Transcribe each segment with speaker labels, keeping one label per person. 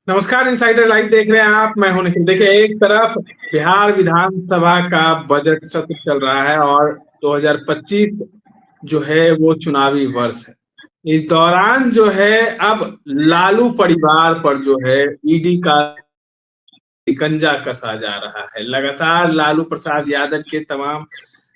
Speaker 1: नमस्कार, insider live देख रहे हैं आप। मैं हूं निखिल। देखिए, एक तरफ बिहार विधानसभा का बजट सत्र चल रहा है और 2025 जो है वो चुनावी वर्ष है। इस दौरान जो है अब लालू परिवार पर जो है ईडी का शिकंजा कसा जा रहा है। लगातार लालू प्रसाद यादव के तमाम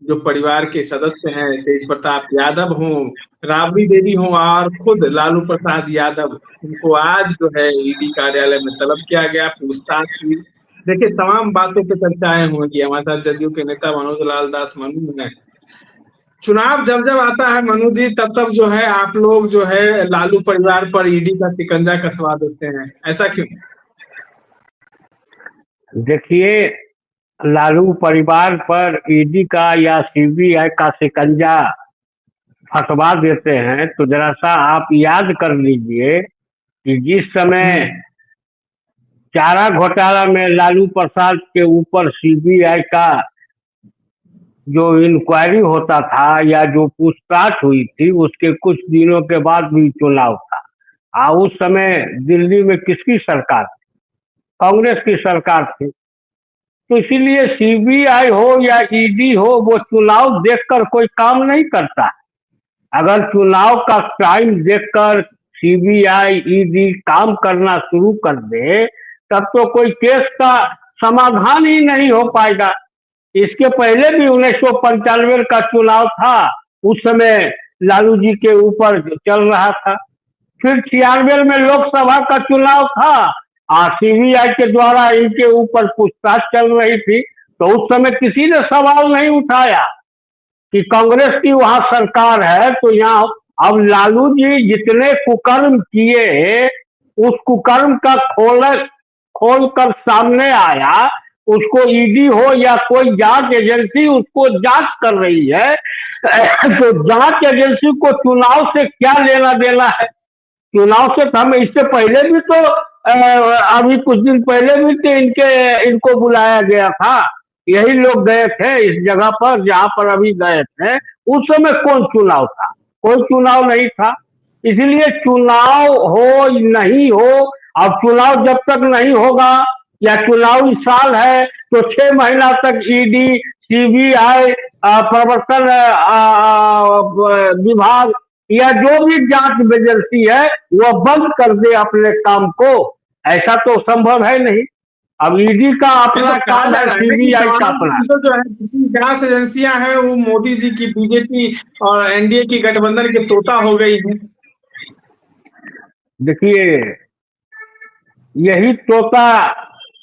Speaker 1: जो परिवार के सदस्य हैं, तेज प्रताप यादव हों, राबड़ी देवी हों और खुद लालू प्रसाद यादव, उनको आज जो है ईडी कार्यालय में तलब किया गया, पूछताछ की। देखिए, तमाम बातों पे चर्चाएं होंगी। हमारे साथ जदयू के नेता मनोज लाल दास मनु हैं। चुनाव जब जब आता है मनु जी, तब तब जो है आप लोग जो है लालू परिवार पर ईडी का शिकंजा कसवा देते हैं, ऐसा क्यों?
Speaker 2: देखिए, लालू परिवार पर ईडी का या सीबीआई का शिकंजा फंसवा देते हैं तो जरा सा आप याद कर लीजिए कि जिस समय
Speaker 1: हम्म।
Speaker 2: चारा घोटाला में लालू प्रसाद के ऊपर सीबीआई का जो इंक्वायरी होता था या जो पूछताछ हुई थी, उसके कुछ दिनों के बाद भी चुनाव था। उस समय दिल्ली में किसकी सरकार थी? कांग्रेस की सरकार थी। तो इसीलिए सीबीआई हो या ईडी हो, वो चुनाव देखकर कोई काम नहीं करता। अगर चुनाव का टाइम देखकर सीबीआई ईडी काम करना शुरू कर दे, तब तो कोई केस का समाधान ही नहीं हो पाएगा। इसके पहले भी 1995 का चुनाव था, उस समय लालू जी के ऊपर चल रहा था। फिर 96 में लोकसभा का चुनाव था, सीबीआई के द्वारा इनके ऊपर पूछताछ चल रही थी। तो उस समय किसी ने सवाल नहीं उठाया कि कांग्रेस की वहां सरकार है तो यहाँ। अब लालू जी जितने कुकर्म किए, उस कुकर्म का खोल कर सामने आया। उसको ईडी हो या कोई जांच एजेंसी उसको जांच कर रही है। तो जांच एजेंसी को चुनाव से क्या लेना देना है? चुनाव से तो हम इससे पहले भी तो अभी कुछ दिन पहले भी तो इनको बुलाया गया था। यही लोग गए थे इस जगह पर जहां पर अभी गए थे। उस समय कौन चुनाव था? कोई चुनाव नहीं था। इसलिए चुनाव हो नहीं हो, अब चुनाव जब तक नहीं होगा या चुनावी साल है तो 6 महीना तक ईडी, सीबीआई, प्रवर्तन विभाग या जो भी जांच एजेंसी है वो बंद कर दे अपने काम को। ऐसा तो संभव है नहीं। अब ईडी का
Speaker 1: ये
Speaker 2: अपना
Speaker 1: तो कहा
Speaker 2: काम
Speaker 1: जा
Speaker 2: है,
Speaker 1: रहा है ना कि
Speaker 2: सीबीआई का अपना।
Speaker 1: गवर्नमेंट जो है जितनी जांच एजेंसियां हैं वो मोदी जी की, बीजेपी और एनडीए की गठबंधन के तोता हो गई है।
Speaker 2: देखिए, यही तोता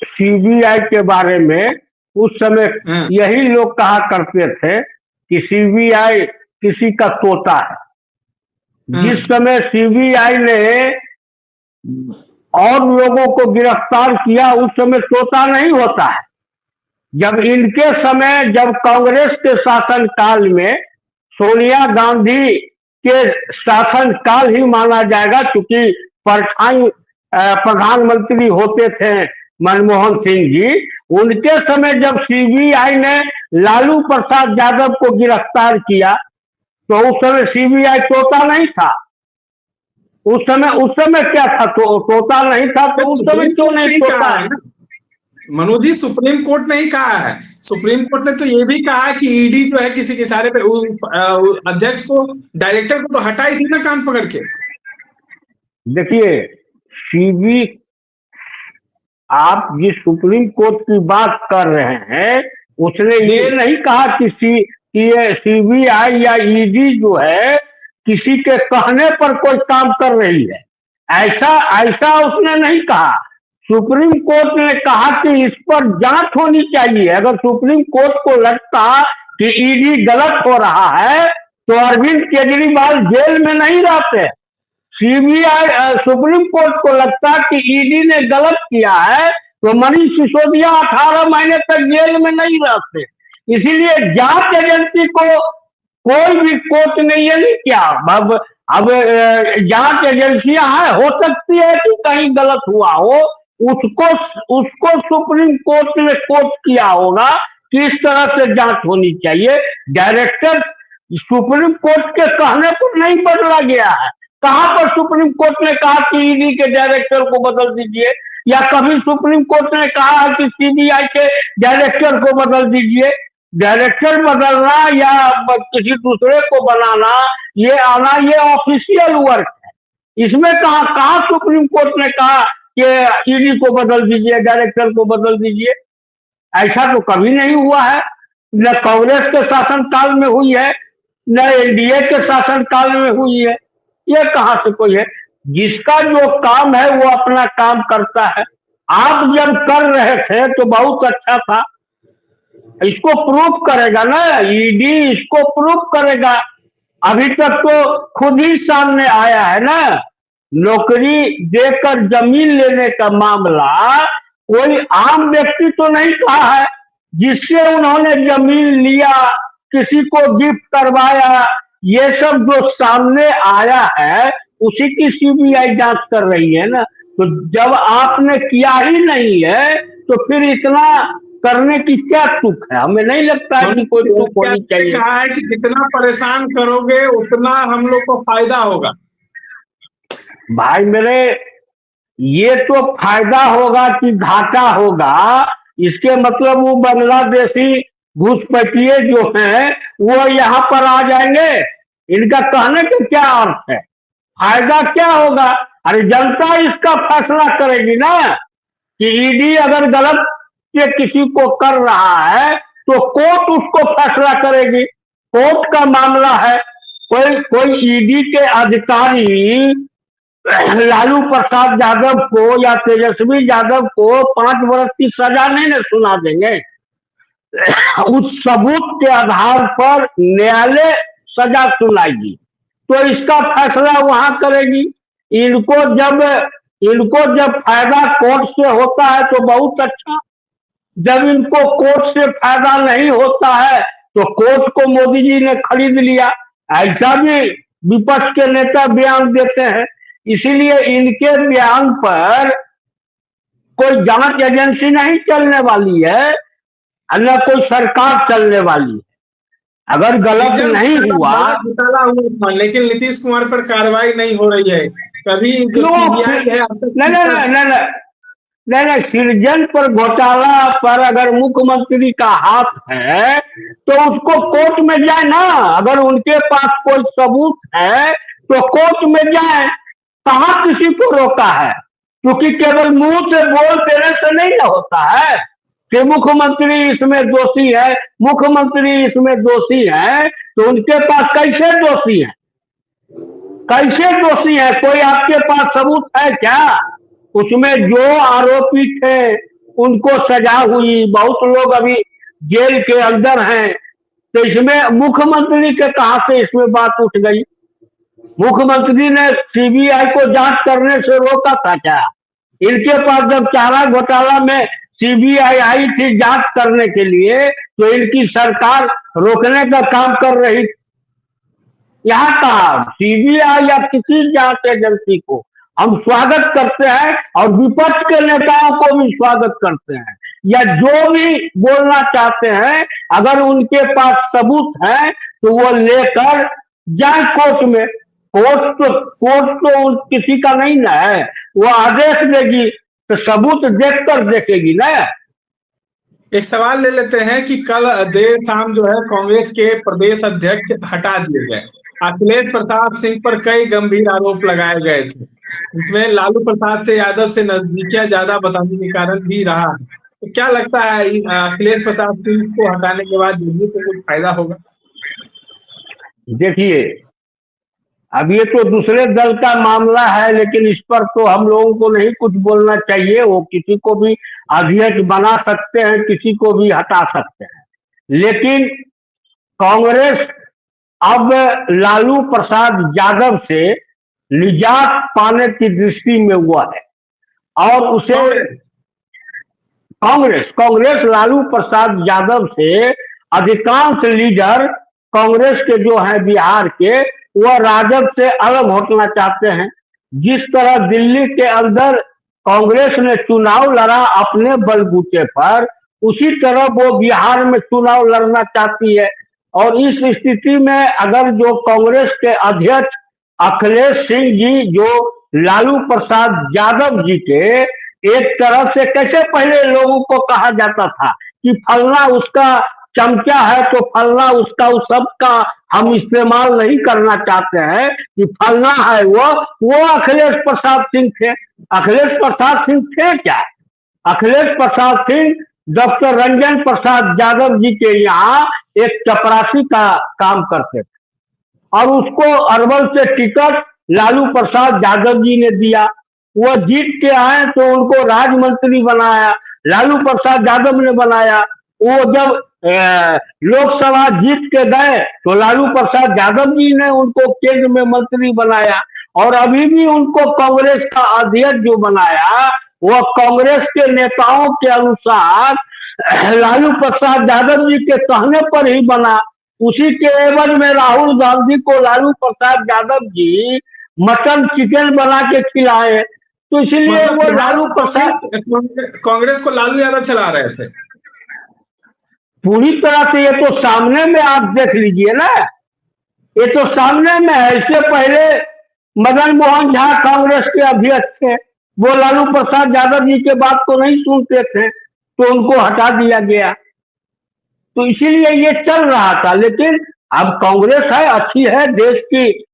Speaker 2: सीबीआई के बारे में उस समय
Speaker 1: हाँ।
Speaker 2: यही लोग कहा करते थे कि सीबीआई किसी का तोता है। जिस
Speaker 1: हाँ।
Speaker 2: समय सीबीआई ने और लोगों को गिरफ्तार किया, उस समय तोता नहीं होता है। जब इनके समय, जब कांग्रेस के शासन काल में, सोनिया गांधी के शासन काल ही माना जाएगा, क्योंकि प्रधानमंत्री होते थे मनमोहन सिंह जी। उनके समय जब सीबीआई ने लालू प्रसाद यादव को गिरफ्तार किया, तो उस समय सीबीआई तोता नहीं था। उस समय क्या था? तोता नहीं था, तो उस समय
Speaker 1: सुप्रीम
Speaker 2: क्यों
Speaker 1: कोर्ट
Speaker 2: नहीं
Speaker 1: ने
Speaker 2: तोता
Speaker 1: कहा
Speaker 2: है?
Speaker 1: है ना, मनोज जी, सुप्रीम कोर्ट ने ही कहा है। सुप्रीम कोर्ट ने तो ये भी कहा कि ईडी जो है किसी के इशारे पे अध्यक्ष को, डायरेक्टर को तो हटाई थी ना कान पकड़ के।
Speaker 2: देखिए, सीबी आप जिस सुप्रीम कोर्ट की बात कर रहे हैं, उसने ये
Speaker 1: जी।
Speaker 2: नहीं कहा कि ये सीबीआई या ईडी जो है किसी के कहने पर कोई काम कर रही है। ऐसा ऐसा उसने नहीं कहा। सुप्रीम कोर्ट ने कहा कि इस पर जांच होनी चाहिए। अगर सुप्रीम कोर्ट को लगता कि ईडी गलत हो रहा है तो अरविंद केजरीवाल जेल में नहीं रहते। सीबीआई, सुप्रीम कोर्ट को लगता कि ईडी ने गलत किया है तो मनीष सिसोदिया 18 महीने तक जेल में नहीं रहते। इसीलिए जांच एजेंसी को कोई भी कोर्ट ने ये नहीं किया। अब जांच एजेंसियां हैं, हो सकती है कि कहीं गलत हुआ हो, उसको उसको सुप्रीम कोर्ट ने कोर्ट किया होगा कि इस तरह से जांच होनी चाहिए। डायरेक्टर सुप्रीम कोर्ट के कहने पर नहीं बदला गया है। कहां पर सुप्रीम कोर्ट ने कहा कि ईडी के डायरेक्टर को बदल दीजिए? या कभी सुप्रीम कोर्ट ने कहा है कि सीबीआई के डायरेक्टर को बदल दीजिए? डायरेक्टर बदलना या किसी दूसरे को बनाना, ये ऑफिशियल वर्क है। इसमें कहा कहा सुप्रीम कोर्ट ने कहा कि ईडी को बदल दीजिए, डायरेक्टर को बदल दीजिए? ऐसा तो कभी नहीं हुआ है, न कांग्रेस के शासनकाल में हुई है, न एनडीए के शासनकाल में हुई है। ये कहां से कोई है? जिसका जो काम है वो अपना काम करता है। आप जब कर रहे थे तो बहुत अच्छा था, इसको प्रूफ करेगा ना, ईडी इसको प्रूफ करेगा। अभी तक तो खुद ही सामने आया है ना, नौकरी देकर जमीन लेने का मामला कोई आम व्यक्ति तो नहीं कहा है, जिससे उन्होंने जमीन लिया, किसी को गिफ्ट करवाया, ये सब जो सामने आया है उसी की सीबीआई जांच कर रही है ना। तो जब आपने किया ही नहीं है तो फिर इतना करने की क्या तुक है? हमें नहीं लगता है कि कोई तुक होनी चाहिए।
Speaker 1: कहा है कि जितना परेशान करोगे उतना हम लोग को फायदा होगा।
Speaker 2: भाई मेरे, ये तो फायदा होगा कि घाटा होगा, इसके मतलब वो बांग्लादेशी घुसपैठिए जो हैं वो यहाँ पर आ जाएंगे, इनका कहने का क्या अर्थ है? फायदा क्या होगा? अरे जनता इसका फैसला करेगी ना कि ईडी अगर गलत से किसी को कर रहा है तो कोर्ट उसको फैसला करेगी, कोर्ट का मामला है। कोई ईडी के अधिकारी लालू प्रसाद यादव को या तेजस्वी यादव को 5 वर्ष की सजा नहीं न सुना देंगे। उस सबूत के आधार पर न्यायालय सजा सुनाएगी, तो इसका फैसला वहां करेगी। इनको जब फायदा कोर्ट से होता है तो बहुत अच्छा, जब इनको कोर्ट से फायदा नहीं होता है तो कोर्ट को मोदी जी ने खरीद लिया, ऐसा भी विपक्ष के नेता बयान देते हैं। इसीलिए इनके बयान पर कोई जांच एजेंसी नहीं चलने वाली है, न कोई सरकार चलने वाली है। अगर गलत नहीं हुआ,
Speaker 1: घोटाला हुआ था लेकिन नीतीश कुमार पर कार्रवाई नहीं हो रही है। कभी
Speaker 2: नहीं, सृजन पर घोटाला पर अगर मुख्यमंत्री का हाथ है तो उसको कोर्ट में जाए ना। अगर उनके पास कोई सबूत है तो कोर्ट में जाए, कहां किसी को रोका है? क्योंकि केवल मुंह से बोल देने से नहीं ना होता है कि मुख्यमंत्री इसमें दोषी है, मुख्यमंत्री इसमें दोषी है, तो उनके पास कैसे दोषी है? कैसे दोषी है? कोई आपके पास सबूत है क्या? उसमें जो आरोपी थे उनको सजा हुई, बहुत लोग अभी जेल के अंदर हैं, तो इसमें मुख्यमंत्री के कहां से इसमें बात उठ गई? मुख्यमंत्री ने सीबीआई को जांच करने से रोका था क्या? इनके पास जब चारा घोटाला में सीबीआई आई थी जांच करने के लिए तो इनकी सरकार रोकने का काम कर रही थी। यहाँ कहा सीबीआई या किसी जांच एजेंसी को हम स्वागत करते हैं और विपक्ष के नेताओं को भी स्वागत करते हैं, या जो भी बोलना चाहते हैं अगर उनके पास सबूत है तो वो लेकर जाए कोर्ट में। कोर्ट तो किसी का नहीं ना है, वो आदेश देगी तो सबूत देखकर देखेगी ना।
Speaker 1: एक सवाल ले लेते हैं कि कल देर शाम जो है कांग्रेस के प्रदेश अध्यक्ष हटा दिए गए। अखिलेश प्रसाद सिंह पर कई गंभीर आरोप लगाए गए थे, इसमें लालू प्रसाद से यादव से नजदीकियां ज्यादा बताने के कारण भी रहा है। तो क्या लगता है अखिलेश प्रसाद सिंह को हटाने के बाद दिल्ली को कुछ फायदा होगा?
Speaker 2: देखिए, अब ये तो दूसरे दल का मामला है, लेकिन इस पर तो हम लोगों को नहीं कुछ बोलना चाहिए। वो किसी को भी अध्यक्ष बना सकते हैं, किसी को भी हटा सकते हैं, लेकिन कांग्रेस अब लालू प्रसाद यादव से निजात पाने की दृष्टि में हुआ है और उसे कांग्रेस लालू प्रसाद यादव से अधिकांश लीडर कांग्रेस के जो हैं बिहार के, वह राजद से अलग हटना चाहते हैं। जिस तरह दिल्ली के अंदर कांग्रेस ने चुनाव लड़ा अपने बलबूते पर, उसी तरह वो बिहार में चुनाव लड़ना चाहती है। और इस स्थिति में अगर जो कांग्रेस के अध्यक्ष अखिलेश सिंह जी जो लालू प्रसाद यादव जी के एक तरफ से कैसे पहले लोगों को कहा जाता था कि फलना उसका चमचा है तो फलना उसका उस सब का हम इस्तेमाल नहीं करना चाहते हैं, कि फलना है वो अखिलेश प्रसाद सिंह थे। अखिलेश प्रसाद सिंह थे क्या? अखिलेश प्रसाद सिंह डॉक्टर रंजन प्रसाद यादव जी के यहाँ एक चपरासी का काम करते थे, और उसको अरवल से टिकट लालू प्रसाद यादव जी ने दिया। वो जीत के आए तो उनको राज्य मंत्री बनाया, लालू प्रसाद यादव ने बनाया। वो जब लोकसभा जीत के गए तो लालू प्रसाद यादव जी ने उनको केंद्र में मंत्री बनाया, और अभी भी उनको कांग्रेस का अध्यक्ष जो बनाया वह कांग्रेस के नेताओं के अनुसार लालू प्रसाद यादव जी के कहने पर ही बना। उसी के एवज में राहुल गांधी को लालू प्रसाद यादव जी मटन चिकन बना के खिलाए, तो इसीलिए वो लालू प्रसाद
Speaker 1: कांग्रेस को लालू यादव चला रहे थे
Speaker 2: पूरी तरह से। ये तो सामने में आप देख लीजिए ना, ये तो सामने में है। इससे पहले मदन मोहन झा कांग्रेस के अध्यक्ष थे, वो लालू प्रसाद यादव जी के बात को नहीं सुनते थे तो उनको हटा दिया गया। तो इसीलिए ये चल रहा था। लेकिन अब कांग्रेस है, अच्छी है, देश की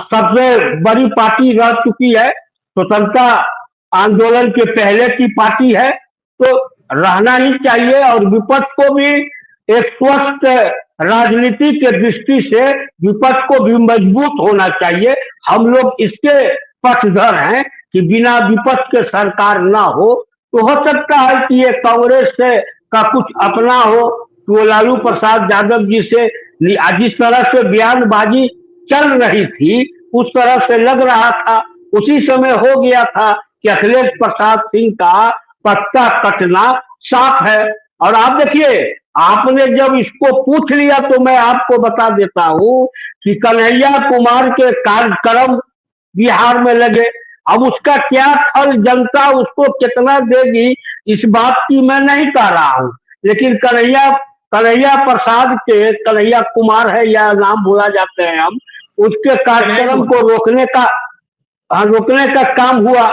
Speaker 2: सबसे बड़ी पार्टी रह चुकी है, स्वतंत्रता आंदोलन के पहले की पार्टी है, तो रहना ही चाहिए। और विपक्ष को भी एक स्वस्थ राजनीति के दृष्टि से विपक्ष को भी मजबूत होना चाहिए। हम लोग इसके पक्षधर हैं कि बिना विपक्ष के सरकार ना हो, तो हो सकता है कि ये कांग्रेस से का कुछ अपना हो, तो वो लालू प्रसाद यादव जी से जिस तरह से बयानबाजी चल रही थी उस तरह से लग रहा था, उसी समय हो गया था कि अखिलेश प्रसाद सिंह का पत्ता कटना साफ है। और आप देखिए, आपने जब इसको पूछ लिया तो मैं आपको बता देता हूं कि कन्हैया कुमार के कार्यक्रम बिहार में लगे। अब उसका क्या फल जनता उसको कितना देगी इस बात की मैं नहीं कह रहा हूं, लेकिन कन्हैया प्रसाद के, कन्हैया कुमार है या नाम भूला जाते हैं हम, उसके कार्यक्रम को रोकने का काम हुआ।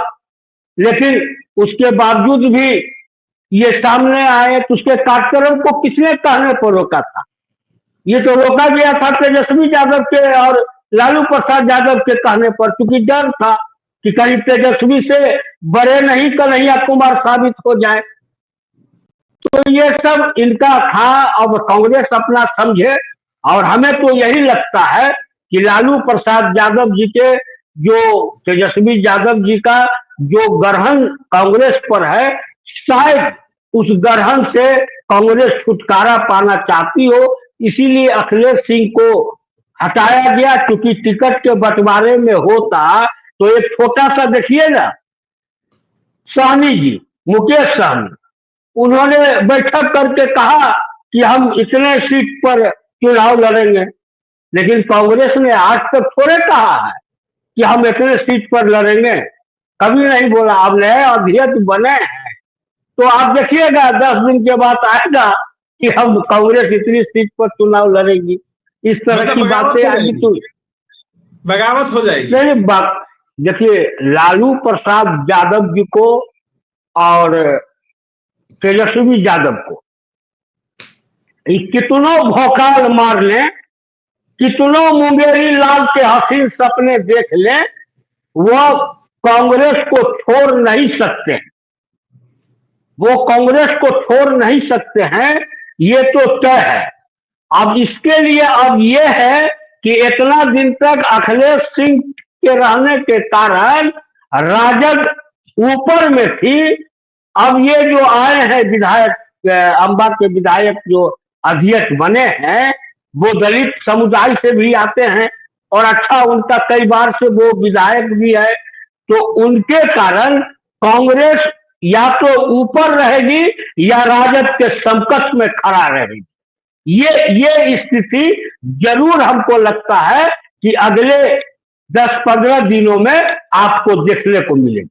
Speaker 2: लेकिन उसके बावजूद भी ये सामने आए तो उसके कार्यक्रम को किसने कहने पर रोका था? ये तो रोका गया था तेजस्वी यादव के और लालू प्रसाद यादव के कहने पर, क्योंकि डर था कि कहीं तेजस्वी से बड़े नहीं कन्हैया कुमार साबित हो जाए। तो ये सब इनका था। अब कांग्रेस अपना समझे, और हमें तो यही लगता है कि लालू प्रसाद यादव जी के, जो तेजस्वी यादव जी का जो ग्रहण कांग्रेस पर है, शायद उस ग्रहण से कांग्रेस छुटकारा पाना चाहती हो, इसीलिए अखिलेश सिंह को हटाया गया। क्योंकि टिकट के बंटवारे में होता तो एक छोटा सा, देखिए ना, सहनी जी, मुकेश सहनी, उन्होंने बैठक करके कहा कि हम इतने सीट पर चुनाव लड़ेंगे, लेकिन कांग्रेस ने आज तक थोड़े कहा है कि हम इतने सीट पर लड़ेंगे, कभी नहीं बोला। अब नए अध्यक्ष बने हैं तो आप देखिएगा 10 दिन के बाद आएगा कि हम कांग्रेस इतनी सीट पर चुनाव लड़ेगी, इस तरह की बातें आएगी तो
Speaker 1: बगावत हो जाएगी।
Speaker 2: नहीं, देखिए, लालू प्रसाद यादव जी को और तेजस्वी यादव को कितनों भौकाल मार ले, कितनों मुंगेरी लाल के हसीन सपने देख ले, वो कांग्रेस को छोड़ नहीं सकते हैं। वो कांग्रेस को छोड़ नहीं सकते हैं, ये तो तय है। अब इसके लिए अब ये है कि इतना दिन तक अखिलेश सिंह के रहने के कारण राजद ऊपर में थी। अब ये जो आए हैं विधायक, अंबा के विधायक जो अध्यक्ष बने हैं, वो दलित समुदाय से भी आते हैं, और अच्छा उनका कई बार से वो विधायक भी है, तो उनके कारण कांग्रेस या तो ऊपर रहेगी या राजद के समकक्ष में खड़ा रहेगी। ये स्थिति जरूर हमको लगता है कि अगले 10-15 दिनों में आपको देखने को मिलेगी।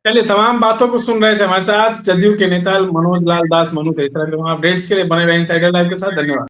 Speaker 1: चलिए, तमाम बातों को सुन रहे थे हमारे साथ जदयू के नेता मनोज लाल दास मनु। इस तरह के अपडेट्स के लिए बने रहे इनसाइडर लाइव के साथ। धन्यवाद।